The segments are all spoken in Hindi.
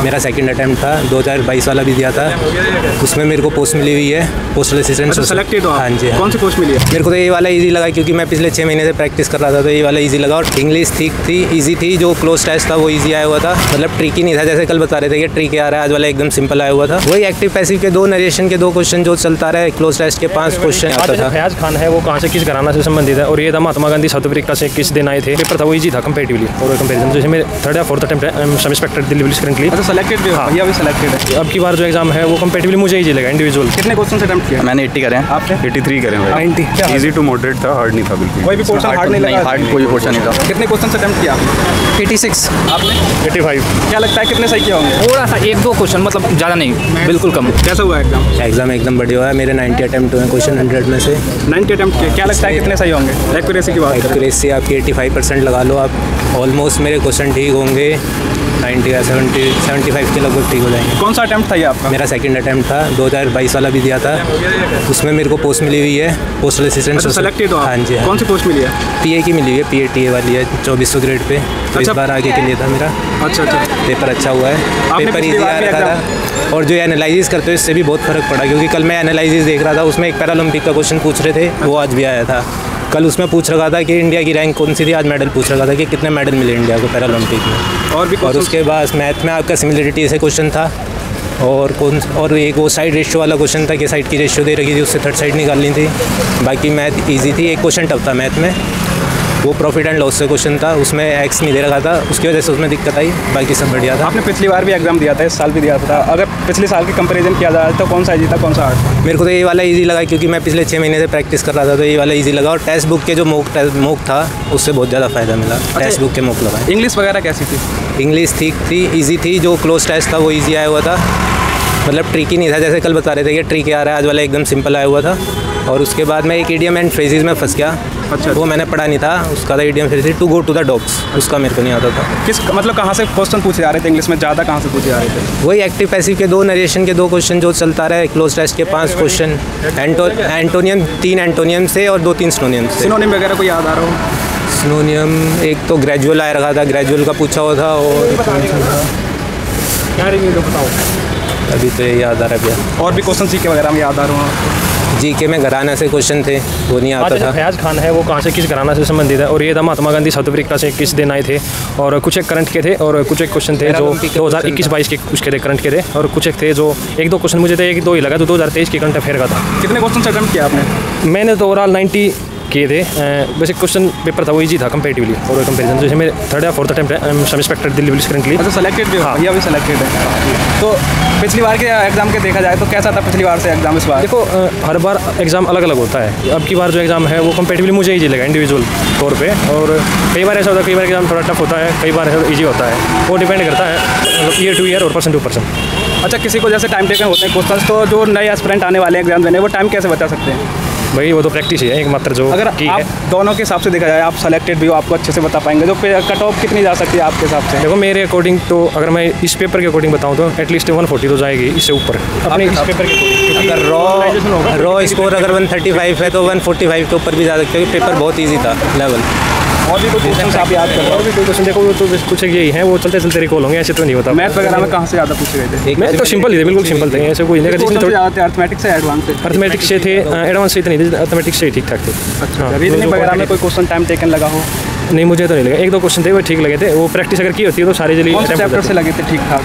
मेरा सेकंड अटेम्प्ट था, 2022 वाला भी दिया था। उसमें मेरे को पोस्ट मिली हुई है, पोस्टल असिस्टेंट। सेलेक्टेड हो आप? हाँ जी। कौन सी पोस्ट मिली है? मेरे को तो ये वाला इजी लगा क्योंकि मैं पिछले 6 महीने से प्रैक्टिस कर रहा था, तो ये वाला इजी लगा। और इंग्लिश ठीक थी, इजी थी। जो क्लोज टेस्ट था वो इजी आया हुआ था, मतलब ट्रिकी नहीं था। जैसे कल बता रहे थे कि ट्रिकी आ रहा है, आज वाला एकदम सिंपल आया हुआ था। वही एक्टिव पैसिव के 2, नरेशन के 2 क्वेश्चन जो चलता रहा है। क्लोज टेस्ट के 5 क्वेश्चन आता था। फयाज खान है वो कहाँ से, किस घराना से संबंधित है, और ये था महात्मा गांधी साउथ अफ्रीका से किस दिन आए थे। पेपर था वो इजी था कंपैरेटिवली और कंपैरिजन। जैसे मेरे 3rd या 4th अटेम्प्ट है, sub inspector Delhi police currently. अच्छा, सेलेक्टेड भी हो? हाँ। ये भी सेलेक्टेड है। अब की बार जो एग्जाम है वो कंपैरेटिवली मुझे इजी लगा इंडिविजुअल। कितने क्वेश्चन अटेम्प्ट किया? मैंने 80 करे हैं। आपने? 83 करे हैं भाई। 90 इजी टू मॉडरेट था, हार्ड नहीं था बिल्कुल। कोई भी क्वेश्चन हार्ड नहीं लगा? हार्ड कोई क्वेश्चन नहीं था। कितने क्वेश्चन अटेम्प्ट किया आपने? 86। आपने? 85। क्या लगता है कितने सही किए होंगे? थोड़ा सा 1-2 क्वेश्चन, मतलब ज़्यादा नहीं, बिल्कुल कम। कैसा हुआ एग्जाम? एग्जाम एकदम बढ़िया हुआ है। मेरे 90 अटेम्प्ट हुए क्वेश्चन 100 में से। 90 अटेम्प्ट किए। क्या लगता है कितने सही होंगे? एक्यूरेसी की बात करें। एक्यूरेसी आपकी 85% लगा लो आप। ऑलमोस्ट मेरे क्वेश्चन ठीक होंगे, 90 या 75 के लगभग ठीक हो जाएंगे। कौन सा अटेम्प्ट था ये आपका? मेरा सेकंड अटेम्प्ट था, 2022 वाला भी दिया था। उसमें मेरे को पोस्ट मिली हुई है, पोस्टल असिस्टेंट। अच्छा, सेलेक्टेड हो आप? हाँ जी। कौन सी पोस्ट मिली है? PA की मिली हुई है, PATA वाली है, 2400 ग्रेड पे। तो इस बार आगे के लिए था मेरा। अच्छा। पेपर अच्छा हुआ है, पेपर पिछली ईजी बार आ भी रखा था। और जो एनालिसिस करते हो इससे भी बहुत फ़र्क पड़ा, क्योंकि कल मैं एनालिसिस देख रहा था, उसमें एक पैरालंपिक का क्वेश्चन पूछ रहे थे, वो आज भी आया था। कल उसमें पूछ रखा था कि इंडिया की रैंक कौन सी थी, आज मेडल पूछ रखा था कि कितने मेडल मिले इंडिया को पैरालंपिक में। और उसके बाद मैथ में आपका सिमिलरिटी से क्वेश्चन था, और एक वो साइड रेशियो वाला क्वेश्चन था कि साइड की रेशियो दे रखी थी, उससे थर्ड साइड निकालनी थी। बाकी मैथ ईजी थी। एक क्वेश्चन टफ था मैथ में, वो प्रॉफिट एंड लॉस से क्वेश्चन था, उसमें एक्स नहीं दे रखा था, उसकी वजह से उसमें दिक्कत आई। बाकी सब बढ़िया था। आपने पिछली बार भी एग्जाम दिया था, इस साल भी दिया था। अगर पिछले साल की कंपैरिजन किया जाए तो कौन सा इजी था, कौन सा हार्ड? मेरे को तो ये वाला इजी लगा क्योंकि मैं पिछले 6 महीने से प्रैक्टिस कर रहा था, तो ये वाला इजी लगा। और टेक्स्ट बुक के जो मोक था उससे बहुत ज़्यादा फ़ायदा मिला। टेक्स्ट बुक के मोक लगा। इंग्लिश वगैरह कैसी थी? इंग्लिश ठीक थी, ईजी थी। जो क्लोज टेस्ट था वो ईजी आया हुआ था, मतलब ट्रिकी नहीं था। जैसे कल बता रहे थे कि ट्रिकी आ रहा है, आज वाला एकदम सिंपल आया हुआ था। और उसके बाद मैं एक इडियम एंड फ्रेजेस में फंस गया। अच्छा। वो मैंने पढ़ा नहीं था, उसका था idiom phrases, to go to the dogs, उसका मेरे को नहीं आता था। किस मतलब कहाँ से क्वेश्चन पूछे जा रहे थे इंग्लिश में? ज़्यादा कहाँ से पूछे जा रहे थे? वही एक्टिव पैसिव के 2, नरेशन के 2 क्वेश्चन जो चलता रहा है। क्लोज टेस्ट के 5 क्वेश्चन, एंटोनियम 3 एंटोनियम से और 2-3 सिनोनियम से। सिनोनिम वगैरह को याद आ रहा हो? सिनोनियम एक तो ग्रेजुअल आया रखा था, ग्रेजुअल का पूछा हुआ था। और क्या रिव्यू बताओ? अभी तो ये याद आ रहा है भैया। और भी क्वेश्चन जीके वगैरह में याद आ रहा हूँ? जीके में घराना से क्वेश्चन थे, वो नहीं आता था। फयाज खान है वो कहाँ से, किस घराना से संबंधित है, और ये था महात्मा गांधी साउथ अफ्रीका से किस दिन आए थे। और कुछ एक करंट के थे और कुछ एक क्वेश्चन थे जो 2021-22 के कुछ के थे, करंट के थे। और कुछ एक थे जो 1-2 क्वेश्चन मुझे थे, 1-2 ही लगा, तो 2023 के करंट अफेयर का था। कितने क्वेश्चन अटेम्प्ट किया आपने? मैंने तो ओवरऑल 90 किए थे। वैसे क्वेश्चन पेपर था वो इजी था कंपैरेटिवली और कंपैरिजन। जैसे मेरे 3rd या 4th अटेम्प्ट है, sub inspector Delhi police currently. अच्छा, सेलेक्टेड भी हो? हाँ। ये भी सेलेक्टेड है। तो पिछली बार के एग्जाम के देखा जाए तो कैसा था पिछली बार से एग्जाम इस बार? देखो हर बार एग्जाम अलग अलग होता है। अब की बार जो एग्जाम है वो कंपैरेटिवली मुझे इजी लगा इंडिविजुअल तौर पे। और कई बार ऐसा होता है, कई बार एग्जाम थोड़ा टफ होता है, कई बार ईजी होता है। वो डिपेंड करता है मतलब ईयर टू ईयर और पर्सन टू पर्सन। अच्छा, किसी को जैसे टाइम टेकन होते हैं क्वेश्चन, तो जो नए एस्पिरेंट आने वाले एग्जाम देने, वो टाइम कैसे बचा सकते हैं? भाई वो तो प्रैक्टिस ही है एकमात्र जो अगर की आप है। दोनों के हिसाब से देखा जाए, आप सेलेक्टेड भी हो, आपको अच्छे से बता पाएंगे, तो कट ऑफ कितनी जा सकती है आपके हिसाब से? देखो मेरे अकॉर्डिंग तो अगर मैं इस पेपर के अकॉर्डिंग बताऊं तो एटलीस्ट 140 तो जाएगी, इससे ऊपर अपने इस पेपर के। अगर रॉ स्कोर अगर 135 है तो 145 के ऊपर भी जा सकते हैं। पेपर बहुत ईजी था लेवल। और भी कोई क्वेश्चन आप याद करो? और भी कोई क्वेश्चन देखो, वो तो कुछ यही है, वो चलते चलते रिकॉल होंगे, ऐसे तो नहीं होता। मैथ वगैरह में कहाँ से ज़्यादा पूछे गए थे? मैथ तो सिंपल ही थे, बिल्कुल सिंपल थे, ऐसे कोई नहीं। जिसमें ज़्यादा अर्थमेटिक्स से एडवांस थे? अर्थमेटिक्स से थे, एडवांस से इतने नहीं थे, अर्थमेटिक्स से ही ठीक ठाक थे। अच्छा, रीजनिंग वगैरह में कोई क्वेश्चन टाइम टेकन लगा हो? नहीं, मुझे तो नहीं लगा। 1-2 क्वेश्चन थे वो ठीक लगे थे, वो प्रैक्टिस अगर की होती है तो सारी जल्दी चैप्टर से लगे थे ठीक ठाक?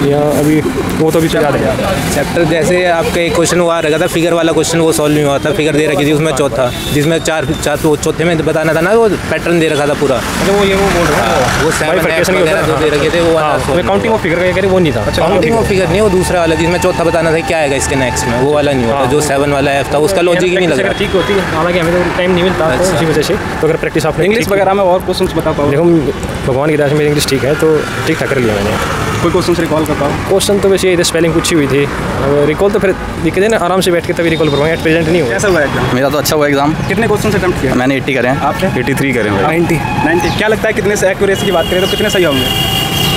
या अभी वो तो अभी तो याद है। चैप्टर जैसे आपका एक क्वेश्चन हुआ रखा था फिगर वाला क्वेश्चन, वो सॉल्व नहीं हुआ था। फिगर दे रखी थी उसमें चौथा, जिसमें चार चौथे में बताना था ना, वो पैटर्न दे रखा था पूरा। अच्छा, वो ये वो बोल रहा है वो बाइफरकेशन वगैरह जो दे रखे थे वो वाला काउंटिंग ऑफ फिगर का करे वो नहीं था। अच्छा, काउंटिंग ऑफ फिगर नहीं, वो दूसरा वाला जिसमें चौथा बताना था क्या आएगा इसके नेक्स्ट में, वो वाला नहीं होता। जो 7 वाला एफ था उसका लॉजिक ही नहीं लगा। ठीक होती है, हालांकि हमें तो टाइम नहीं मिलता उसी वजह से। तो अगर प्रैक्टिस आप इंग्लिश वगैरह में और क्वेश्चन बता पाओ? देखो भगवान की दया से मेरी इंग्लिश ठीक है, तो ठीक ठाक कर लिया मैंने। कोई क्वेश्चन रिकॉल कर पाओ? क्वेश्चन तो वैसे ये स्पेलिंग पूछी हुई थी, रिकॉल तो फिर दिक्कत है ना, आराम से बैठ के तभी रिकॉल करवाएं, एट प्रेजेंट नहीं हुआ। कैसा हुआ एग्जाम? मेरा तो अच्छा हुआ एग्जाम। कितने क्वेश्चन अटेम्प्ट किया? मैंने 80 करे हैं। आपने? 83 करे हैं भाई। 90 क्या लगता है कितने से एक्यूरेसी की बात करें तो कितने सही होंगे?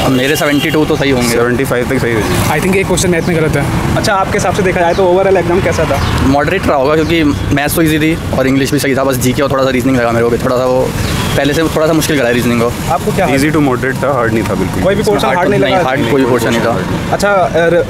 अब मेरे 72 तो सही होंगे। 75 तक सही होगी। आई थिंक एक क्वेश्चन मैथ में गलत है। अच्छा, आपके हिसाब से देखा जाए तो ओवरऑल एग्जाम कैसा था? मॉडरेट रहा होगा क्योंकि मैथ्स तो ईजी थी और इंग्लिश भी सही था, बस जीके और थोड़ा सा रीजनिंग लगा मेरे को, थोड़ा सा वो पहले से थोड़ा सा मुश्किल करा है रीजनिंग को। आपको क्या इजी टू मॉडरेट था, हार्ड नहीं था बिल्कुल। कोई भी पोर्शन हार्ड नहीं लगा? हार्ड कोई पोर्शन नहीं था। अच्छा,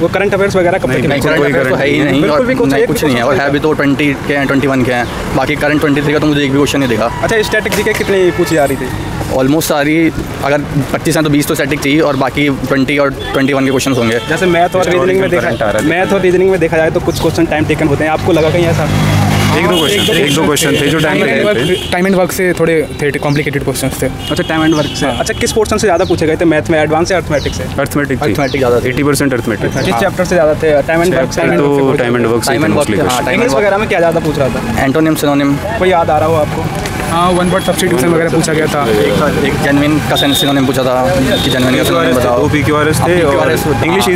वो करंट अफेयर्स वगैरह कब तक? नहीं, करंट अफेयर्स तो है ही नहीं, बिल्कुल भी कुछ नहीं है। और है भी तो 20 के हैं, 21 के हैं, बाकी करंट 23 का तो मुझे एक भी क्वेश्चन नहीं दिखा। अच्छा, स्टैटिक जीके कितनी पूछी जा रही थी? ऑलमोस्ट सारी, अगर 25 हैं तो 20 तो स्टैटिक चाहिए और बाकी 20 और 21 के क्वेश्चन होंगे। जैसे मैथ और रीजनिंग में देखा जाए तो कुछ क्वेश्चन टाइम टेकन होते हैं, आपको लगा कहीं ऐसा? एक दो क्वेश्चन थे जो टाइम एंड वर्क से थोड़े थे, कॉम्प्लिकेटेड क्वेश्चंस थे। अच्छा, टाइम एंड वर्क से। अच्छा, किस पोर्शन से ज़्यादा पूछे गए थे मैथ में, एडवांस या अर्थमेटिक से? अर्थमेटिक ज़्यादा 80% अर्थमेटिक। किस चैप्टर से ज़्यादा थे? टाइम एंड वर्क से? तो टाइम एंड वर्क से मोस्टली। इंग्लिश वगैरह में क्या ज़्यादा पूछ रहा था? एंटोनिम, सिनोनिम कोई याद आ रहा हो आपको? हाँ, वन वर्ड सब्स्टिट्यूशन वगैरह पूछा गया था। एक जेन्युइन का सिनोनिम पूछा था कि जेन्युइन का सिनोनिम बताओ। PQRS थे और इंग्लिश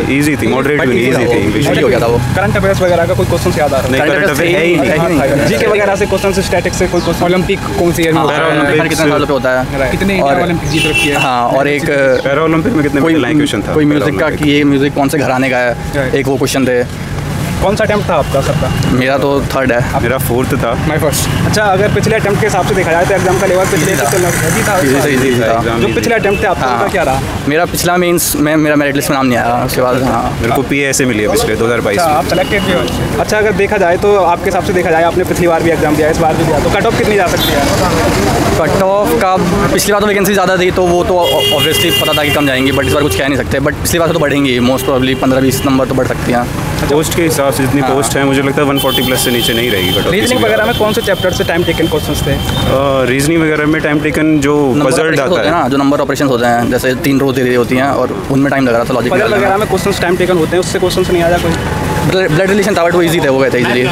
इजी थी, मॉडरेट भी इजी थी इंग्लिश। हो गया था वो। करंट अफेयर्स वगैरह का कोई क्वेश्चन याद आ रहा है? करंट अफेयर है ही नहीं। जीके वगैरह से क्वेश्चन, से स्टैटिक से कोई क्वेश्चन? ओलंपिक कौन सी ईयर में होता है? कितने सालों पे होता है? कितने इंडिया ओलंपिक जीत रखी है? हाँ, और एक पैरा ओलंपिक में कितने क्वेश्चन था? कोई म्यूजिक का कि ये म्यूजिक कौन से घराने का है, एक वो क्वेश्चन थे। कौन सा अटेम्प्ट था आपका सबका? मेरा तो 3rd है। मेरा 4th था। My first. अच्छा, अगर पिछले अटेम्प्ट के हिसाब से देखा जाए तो एग्जाम का लेवल पिछले इजी था। था। जो पिछले अटेम्प्ट थे आपका उनका क्या रहा? मेरा पिछला मेंस में मेरा मेरिट लिस्ट में नाम नहीं आया, उसके बाद हाँ मेरे को PA से मिली है पिछले 2022 अच्छा, में। आप सेलेक्टेड भी हो? अच्छा, अगर देखा जाए तो आपके हिसाब से देखा जाए, आपने पिछली बार भी एग्जाम दिया, इस बार भी दिया, तो कट ऑफ कितनी जा सकती है? कट ऑफ का पिछली बार तो वैकेंसी ज़्यादा थी तो वो तो ऑब्वियसली पता था कि कम जाएंगी, बट इस बार कुछ कह नहीं सकते। बट पिछली बार तो बढ़ेंगी, मोस्ट प्रोबेबली 15-20 नंबर तो बढ़ सकती हैं। पोस्ट के हिसाब से जितनी पोस्ट है मुझे लगता है 140 प्लस से नीचे नहीं रहेगी कट ऑफ। रीजनिंग वगैरह में कौन से चैप्टर से टाइम टेकन क्वेश्चंस थे? रीजनिंग वगैरह में टाइम टेकन जो पजल आता है ना, जो नंबर ऑपरेशंस होते हैं, जैसे 3 रो दे होती हैं और उनमें टाइम लग रहा था लॉजिक पजल वगैरह में क्वेश्चंस टाइम टेकन होते हैं, उससे क्वेश्चंस नहीं आया कोई? ब्लड रिलेशन था बट वो इजी थे, वो गए थे इजीली।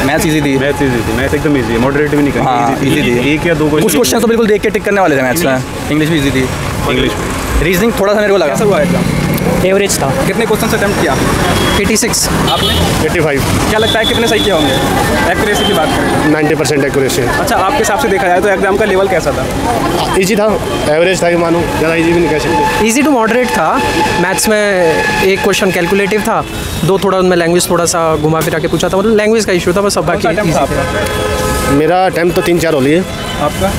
मैथ्स इजी थी, मैथ एकदम इजी है, मॉडरेट भी नहीं करनी। हाँ, इजी थी। एक या दो कुछ क्वेश्चन तो बिल्कुल देख के टिक करने वाले थे मैथ्स में। इंग्लिश भी इजी थी। इंग्लिश रीजनिंग थोड़ा सा मेरे को लगा। कैसा हुआ एग्जाम? एवरेज था। कितने क्वेश्चन अटेम्प्ट किया? 86। आपने? 85। क्या लगता है कितने सही किए होंगे? एक्यूरेसी की बात करें 90% एक्यूरेसी। अच्छा, आपके हिसाब से देखा जाए तो एग्जाम का लेवल कैसा था? इजी था, एवरेज था कि मानो, ज़्यादा इजी भी नहीं कह सकते। इजी टू मॉडरेट था। मैथ्स में एक क्वेश्चन कैलकुलेटिव था, 2 थोड़ा उनमें लैंग्वेज थोड़ा सा घुमा फिरा के पूछा था, मतलब लैंग्वेज का इशू था बस। अब बाकी अटेम्प्ट था आपका? मेरा अटैम्प्ट तो 3-4 हो लिए। आपका?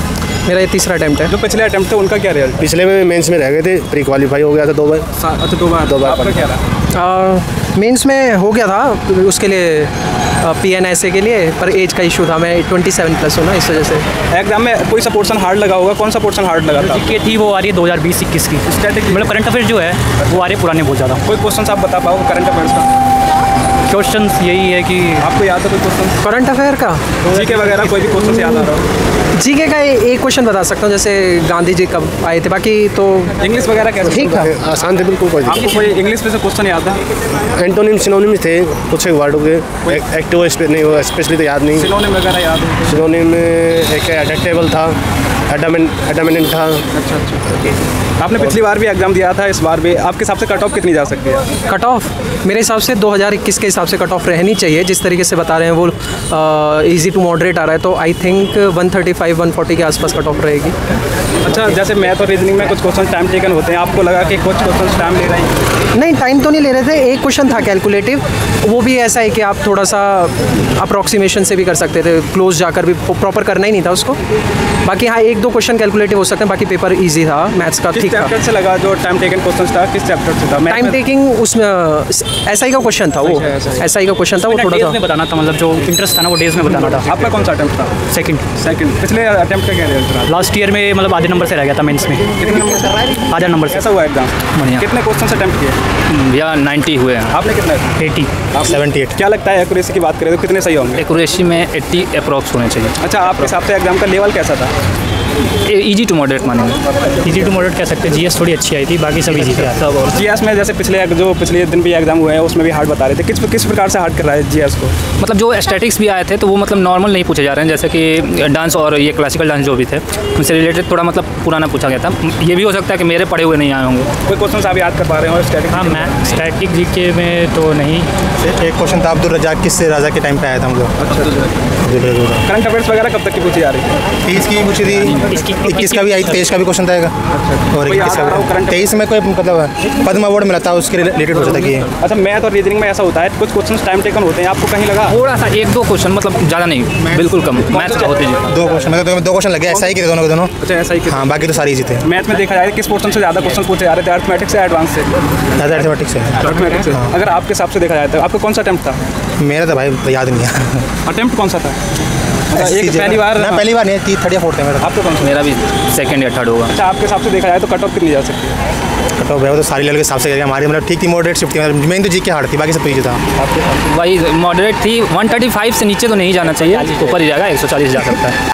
मेरा ये तीसरा अटेम्प्ट है। जो पिछले अटेम्प्ट थे उनका क्या रिजल्ट? पिछले में मेंस में रह गए थे, प्री क्वालिफाई हो गया था 2 बार। अच्छा, 2 बार। आपका क्या रहा? मेंस में हो गया था, उसके लिए PNSA के लिए, पर एज का इशू था। मैं 27 प्लस हूँ ना, इस वजह से। एग्जाम में कोई सा पोर्शन हार्ड लगा होगा, कौन सा पोर्शन हार्ड लगा था? जीके थी वो आ रही है 2020-21 की। स्टैटिक मतलब करंट अफेयर जो है वो आ रही है पुराने बहुत ज़्यादा। कोई क्वेश्चन आप बता पाओगे करंट अफेयर्स का? क्वेश्चन यही है कि आपको याद है कोई क्वेश्चन करंट अफेयर का? जीके वगैरह कोई भी क्वेश्चन याद आ रहा हो? जीके का एक क्वेश्चन बता सकता हूँ, जैसे गांधी जी कब आए थे, बाकी तो इंग्लिश वगैरह कैसे? ठीक था, आसान थे बिल्कुल। कोई आपको कोई इंग्लिश में से क्वेश्चन याद है? एंटोनिम सिनोनिम थे कुछ एक वर्ड के, एक्टिव नहीं हुआ स्पेशली तो याद नहीं। सिनोनिम वगैरह याद है? सिनोनिम एक एडेक्टेबल था, एडामिनेंट था। अच्छा। आपने पिछली बार भी एग्जाम दिया था, इस बार भी। आपके हिसाब से कट ऑफ कितनी जा सकती है? कट ऑफ मेरे हिसाब से 2021 के हिसाब से कट ऑफ रहनी चाहिए, जिस तरीके से बता रहे हैं वो इजी टू मॉडरेट आ रहा है, तो आई थिंक 135-140 के आसपास कट ऑफ रहेगी। अच्छा, जैसे मैथ और रीजनिंग में कुछ क्वेश्चन टाइम टेकन होते हैं, आपको लगा कि कुछ क्वेश्चन टाइम ले रहे हैं? नहीं, टाइम तो नहीं ले रहे थे। एक क्वेश्चन था कैलकुलेटिव, वो भी ऐसा है कि आप थोड़ा सा अप्रॉक्सीमेशन से भी कर सकते थे, क्लोज जाकर भी प्रॉपर करना ही नहीं था उसको। बाकी हाँ, 1-2 क्वेश्चन कैलकुलेटिव हो सकते हैं, बाकी पेपर ईजी था, मैथ्स का ठीक था। चैप्टर से लगा जो टाइम टेकन क्वेश्चन था, किस चैप्टर से था? टाइम टेकिंग उसमें SI का क्वेश्चन था, वो SI का क्वेश्चन था, वो थोड़ा सा बताना था, मतलब जो इंटरेस्ट था ना वो डेज में बताना था। आपका कौन सा अटेम्प्ट था? सेकंड। पिछले अटेम्प्ट का क्या रिजल्ट रहा? लास्ट ईयर में मतलब आधे नंबर से रह गया था मेंस में। कितने नंबर से? आधे नंबर से। कैसा हुआ एग्जाम? बढ़िया। कितने क्वेश्चन अटेम्प्ट किए? या 90 हुए हैं। आपने कितने? 80। 78। क्या लगता है एक्यूरेसी की बात करें तो कितने सही होंगे? एक्यूरेसी में 80 अप्रॉक्स होने चाहिए। अच्छा, आपके हिसाब से एग्जाम का लेवल कैसा था? इजी टू मॉडरेट मानेंगे। इजी टू मॉडरेट कह सकते हैं। GS थोड़ी अच्छी आई थी, बाकी सब इजी थे। सब और GS में जैसे पिछले दिन भी एग्जाम हुए हैं उसमें भी हार्ड बता रहे थे, किस प्रकार से हार्ड कर रहा है GS को? मतलब जो स्टैटिक्स भी आए थे तो वो मतलब नॉर्मल नहीं पूछे जा रहे हैं, जैसे कि डांस और ये क्लासिकल डांस जो भी थे उनसे रिलेटेड थोड़ा मतलब पुराना पूछा गया था। ये भी हो सकता है कि मेरे पढ़े हुए नहीं आए होंगे। कोई क्वेश्चन आप याद कर पा रहे हो स्टैटिक? हाँ, मैं स्टैटिक जीके में तो नहीं। एक क्वेश्चन था अब्दुल रज़ाक किस राजा के टाइम पे आया था हम लोग। करंट अफेयर्स वगैरह कब तक की पूछी जा रही है? 30 की पूछी थी, 21 का भी आई, 23 का भी क्वेश्चन था और 21 का। 23 में कोई मतलब पद्म अवार्ड मिला था, उसके रिलेटेड पूछा था कि। अच्छा, मैथ और रीजनिंग में ऐसा होता है कुछ क्वेश्चन टाइम टेकन होते हैं, आपको कहीं लगा? थोड़ा सा 1-2 क्वेश्चन, मतलब ज़्यादा नहीं, बिल्कुल कम। मैथ्स का होते जी 2 क्वेश्चन, मतलब 2 क्वेश्चन लगे ऐसा ही कि दोनों के दोनों। अच्छा, ऐसा ही। हाँ, बाकी तो सारी जीते। मैथ में देखा जाए किस पोर्शन से ज़्यादा क्वेश्चन पूछे जा रहे थे, अर्थमेटिक्स से एडवांस से? ज़्यादा अर्थमेटिक्स से। अर्थमेटिक्स से। अगर आपके हिसाब से देखा जाए तो आपका कौन सा अटेम्प्ट था? मेरा तो भाई याद नहीं है। अटेम्प्ट कौन सा था? एक पहली बार ना, पहली बार नहीं, 3rd या 4th है मेरा। आपका कौन सा? मेरा भी 2nd या 3rd होगा। अच्छा, आपके हिसाब से देखा जाए तो कट ऑफ कितनी जा सकती है? कट ऑफ है वो तो सारी लेवल के हिसाब से हमारी मतलब ठीक थी, मॉडरेट शिफ्ट थी, मेन तो जीके हार्ड थी, बाकी सब तो ईजी था। वही मॉडरेट थी, 135 से नीचे तो नहीं जाना चाहिए, ऊपर ही जाएगा, 140 जा सकता है।